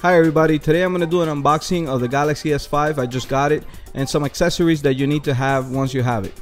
Hi everybody, today I'm going to do an unboxing of the Galaxy S5. I just got it, and some accessories that you need to have once you have it.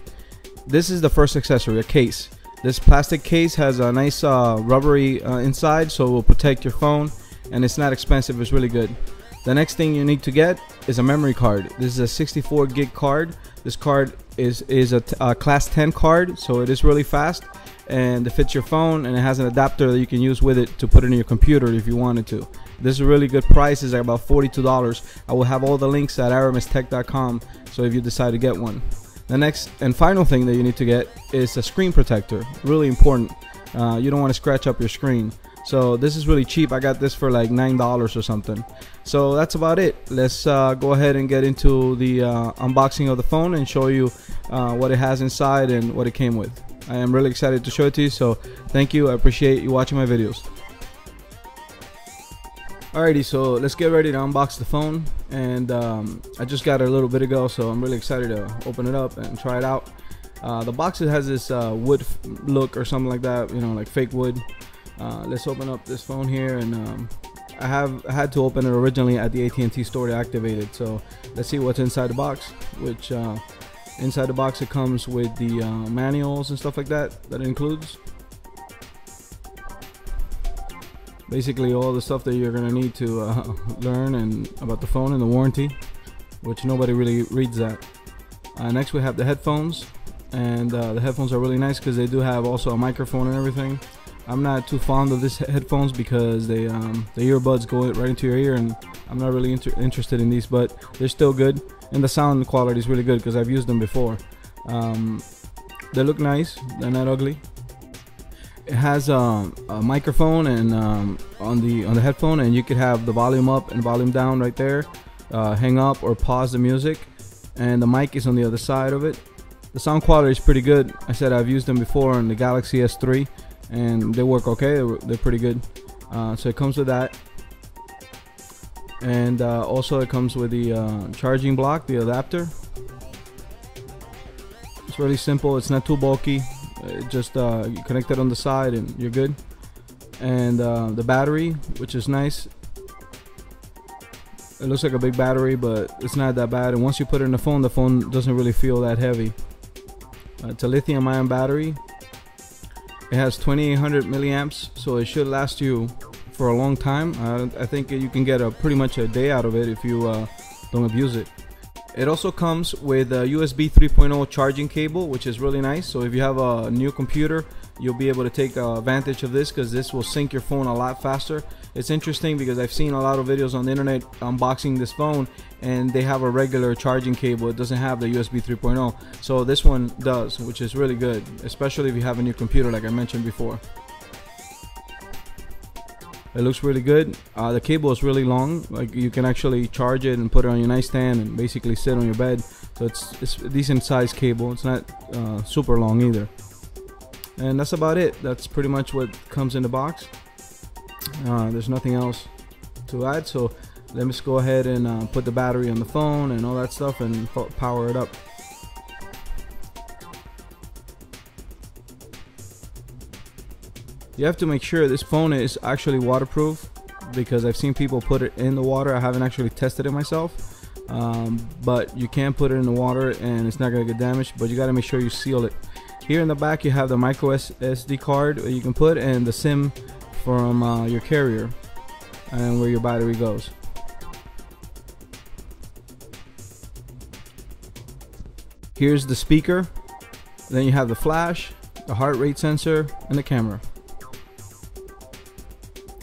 This is the first accessory, a case. This plastic case has a nice rubbery inside, so it will protect your phone, and it's not expensive, it's really good. The next thing you need to get is a memory card. This is a 64 gig card. This card is a class 10 card, so it is really fast, and it fits your phone, and it has an adapter that you can use with it to put it in your computer if you wanted to. This is a really good price. It's about $42. I will have all the links at AramisTech.com, so if you decide to get one. The next and final thing that you need to get is a screen protector. Really important. You don't want to scratch up your screen. So this is really cheap. I got this for like $9 or something. So that's about it. Let's go ahead and get into the unboxing of the phone and show you what it has inside and what it came with. I am really excited to show it to you, so thank you. I appreciate you watching my videos. Alrighty, so let's get ready to unbox the phone, and I just got it a little bit ago, so I'm really excited to open it up and try it out. The box has this wood look or something like that, you know, like fake wood. Let's open up this phone here, and I had to open it originally at the AT&T store to activate it. So let's see what's inside the box. Which inside the box it comes with the manuals and stuff like that it includes. Basically all the stuff that you're gonna need to learn and about the phone and the warranty, which nobody really reads that. Next we have the headphones, and the headphones are really nice because they do have also a microphone and everything. I'm not too fond of these headphones because they the earbuds go right into your ear, and I'm not really interested in these, but they're still good, and the sound quality is really good because I've used them before. They look nice, they're not ugly. It has a microphone and on the headphone, and you could have the volume up and volume down right there, hang up or pause the music, and the mic is on the other side of it. The sound quality is pretty good. I said I've used them before on the Galaxy S3, and they work okay. They're pretty good. So it comes with that, and also it comes with the charging block, the adapter. It's really simple. It's not too bulky. Just you connect it on the side and you're good. And the battery, which is nice. It looks like a big battery, but it's not that bad. And once you put it in the phone doesn't really feel that heavy. It's a lithium-ion battery. It has 2800 milliamps, so it should last you for a long time. I think you can get pretty much a day out of it if you don't abuse it. It also comes with a USB 3.0 charging cable, which is really nice. So if you have a new computer, you'll be able to take advantage of this, because this will sync your phone a lot faster. It's interesting because I've seen a lot of videos on the internet unboxing this phone, and they have a regular charging cable. It doesn't have the USB 3.0. So this one does, which is really good, especially if you have a new computer like I mentioned before. It looks really good. The cable is really long. Like, you can actually charge it and put it on your nightstand and basically sit on your bed. So it's a decent sized cable. It's not super long either. And that's about it. That's pretty much what comes in the box. There's nothing else to add. So let me just go ahead and put the battery on the phone and all that stuff and power it up. You have to make sure this phone is actually waterproof, because I've seen people put it in the water. I haven't actually tested it myself, but you can put it in the water and it's not going to get damaged, but you got to make sure you seal it. Here in the back you have the micro SD card that you can put, and the SIM from your carrier, and where your battery goes. Here's the speaker. Then you have the flash, the heart rate sensor, and the camera.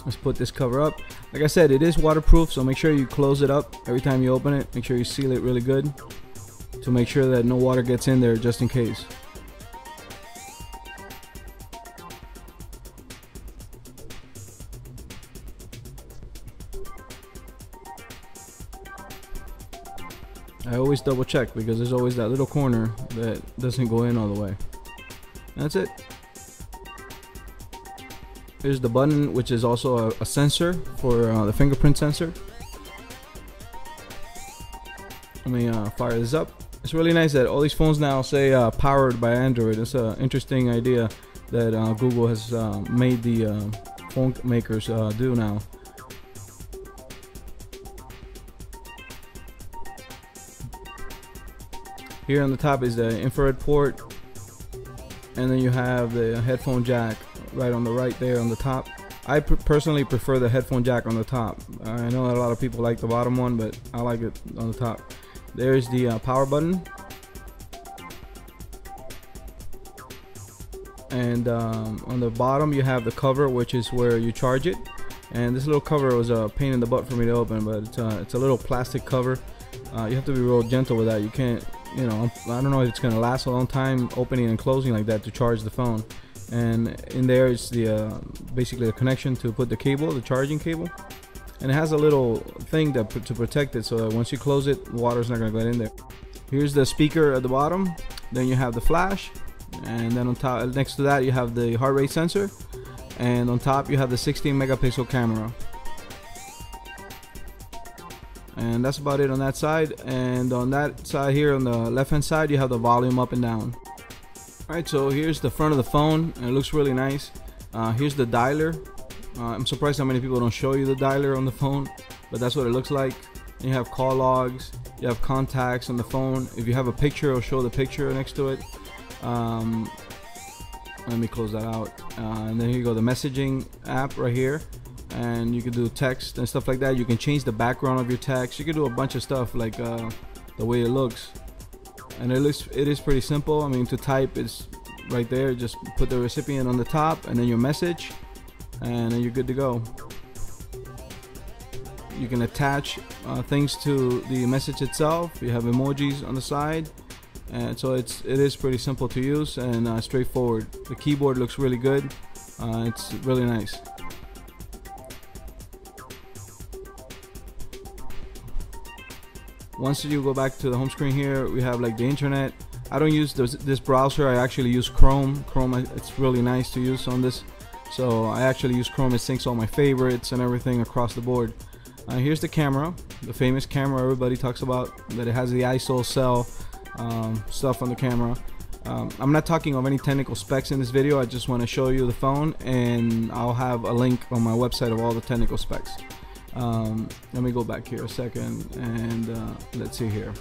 Let's put this cover up. Like I said, it is waterproof, so make sure you close it up every time you open it. Make sure you seal it really good to make sure that no water gets in there, just in case. I always double check, because there's always that little corner that doesn't go in all the way. That's it. Here's the button, which is also a sensor for the fingerprint sensor. Let me fire this up. It's really nice that all these phones now say powered by Android. It's an interesting idea that Google has made the phone makers do now. Here on the top is the infrared port, and then you have the headphone jack right on the right there on the top. I personally prefer the headphone jack on the top. I know that a lot of people like the bottom one, but I like it on the top. There's the power button, and on the bottom you have the cover, which is where you charge it. And this little cover was a pain in the butt for me to open, but it's a little plastic cover. You have to be real gentle with that. You can't, you know, I don't know if it's gonna last a long time opening and closing like that to charge the phone. And in there is the basically the connection to put the cable, the charging cable, and it has a little thing to protect it, so that once you close it, water's not gonna get in there. Here's the speaker at the bottom. Then you have the flash, and then on top, next to that, you have the heart rate sensor, and on top you have the 16 megapixel camera. And that's about it on that side. And on that side here on the left hand side, you have the volume up and down. Alright, so here's the front of the phone, and it looks really nice. Here's the dialer. I'm surprised how many people don't show you the dialer on the phone, but that's what it looks like. And you have call logs, you have contacts on the phone. If you have a picture, it'll show the picture next to it. Let me close that out. And then here you go, the messaging app right here. And you can do text and stuff like that. You can change the background of your text. You can do a bunch of stuff, like the way it looks. And it is pretty simple. I mean, to type is right there. Just put the recipient on the top and then your message, and then you're good to go. You can attach things to the message itself. You have emojis on the side, and so it is pretty simple to use and straightforward. The keyboard looks really good. It's really nice. Once you go back to the home screen here, we have like the internet. I don't use this browser. I actually use Chrome. It's really nice to use on this. So I actually use Chrome. It syncs all my favorites and everything across the board. Here's the camera, the famous camera everybody talks about, that it has the ISO cell stuff on the camera. I'm not talking of any technical specs in this video. I just want to show you the phone, and I'll have a link on my website of all the technical specs. Let me go back here a second, and let's see here.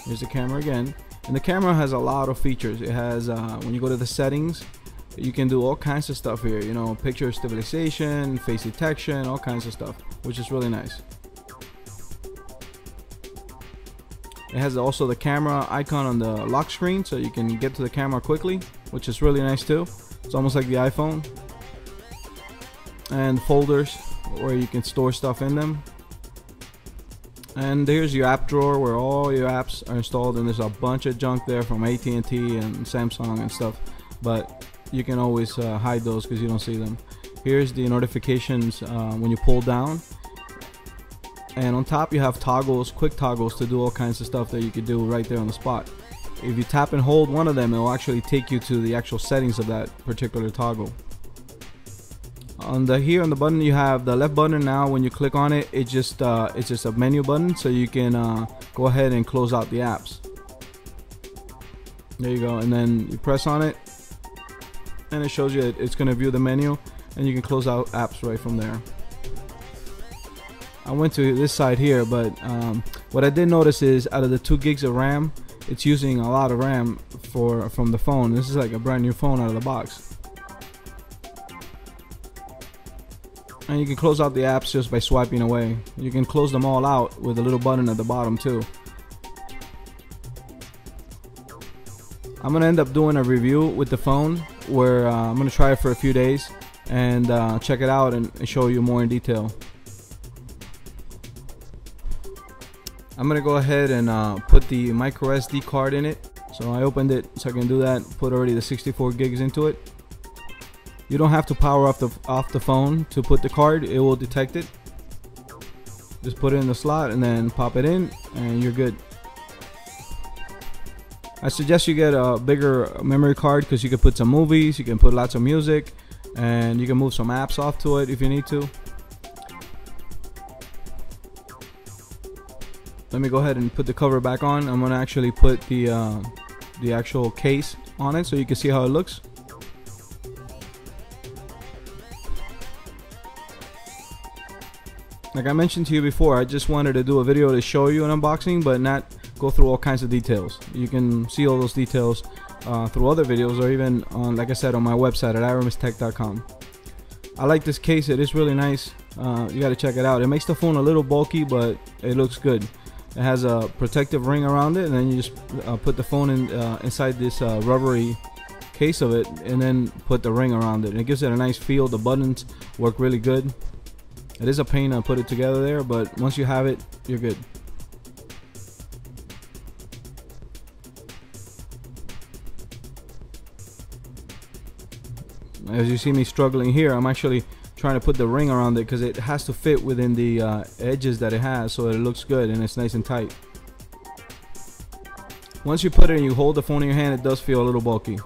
Here's the camera again, and the camera has a lot of features. It has when you go to the settings, you can do all kinds of stuff here, you know, picture stabilization, face detection, all kinds of stuff, which is really nice. It has also the camera icon on the lock screen, so you can get to the camera quickly, which is really nice too. It's almost like the iPhone. And folders where you can store stuff in them. And here's your app drawer where all your apps are installed, and there's a bunch of junk there from AT&T and Samsung and stuff, but you can always hide those because you don't see them. Here's the notifications when you pull down, and on top you have toggles, quick toggles, to do all kinds of stuff that you could do right there on the spot. If you tap and hold one of them, it will actually take you to the actual settings of that particular toggle. Here on the button, you have the left button. Now when you click on it, it's just a menu button, so you can go ahead and close out the apps. There you go, and then you press on it, and it shows you it's going to view the menu, and you can close out apps right from there. I went to this side here, but what I did notice is out of the 2 gigs of RAM, it's using a lot of RAM from the phone. This is like a brand new phone out of the box. And you can close out the apps just by swiping away. You can close them all out with a little button at the bottom too. I'm gonna end up doing a review with the phone where I'm gonna try it for a few days and check it out and show you more in detail. I'm gonna go ahead and put the micro SD card in it. So I opened it so I can do that. Put already the 64 gigs into it. You don't have to power off the phone to put the card. It will detect it. Just put it in the slot and then pop it in, and you're good. I suggest you get a bigger memory card because you can put some movies, you can put lots of music, and you can move some apps off to it if you need to. Let me go ahead and put the cover back on. I'm gonna actually put the actual case on it so you can see how it looks. Like I mentioned to you before, I just wanted to do a video to show you an unboxing, but not go go through all kinds of details. You can see all those details through other videos, or even on, like I said, on my website at AramisTech.com. I like this case. It is really nice. You got to check it out. It makes the phone a little bulky, but it looks good. It has a protective ring around it, and then you just put the phone inside this rubbery case of it, and then put the ring around it, and it gives it a nice feel. The buttons work really good. It is a pain to put it together there, but once you have it, you're good. As you see me struggling here, I'm actually trying to put the ring around it because it has to fit within the edges that it has, so it looks good and it's nice and tight. Once you put it and you hold the phone in your hand, it does feel a little bulky,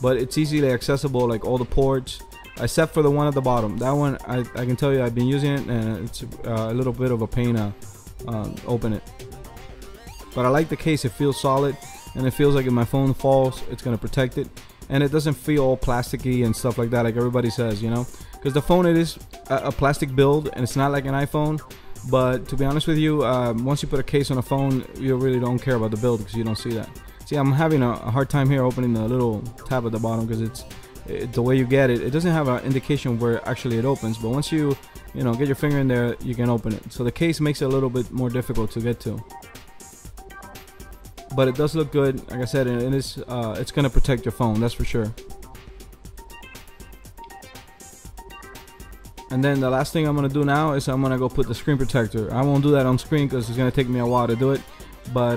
but it's easily accessible, like all the ports, except for the one at the bottom. That one, I can tell you, I've been using it, and it's a little bit of a pain to open it. But I like the case. It feels solid, and it feels like if my phone falls, it's gonna protect it. And it doesn't feel all plasticky and stuff like that, like everybody says, you know, because the phone, it is a plastic build, and it's not like an iPhone. But to be honest with you, once you put a case on a phone, you really don't care about the build because you don't see that. See, I'm having a hard time here opening the little tab at the bottom because the way you get it, it doesn't have an indication where actually it opens. But once you get your finger in there, you can open it. So the case makes it a little bit more difficult to get to. But it does look good, like I said, and it's gonna protect your phone, that's for sure. And then the last thing I'm gonna do now is I'm gonna go put the screen protector. I won't do that on screen because it's gonna take me a while to do it, but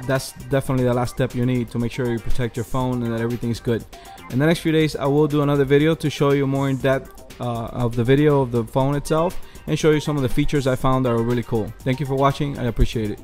that's definitely the last step you need to make sure you protect your phone and that everything's good. In the next few days, I will do another video to show you more in depth of the video of the phone itself and show you some of the features I found that are really cool. Thank you for watching. I appreciate it.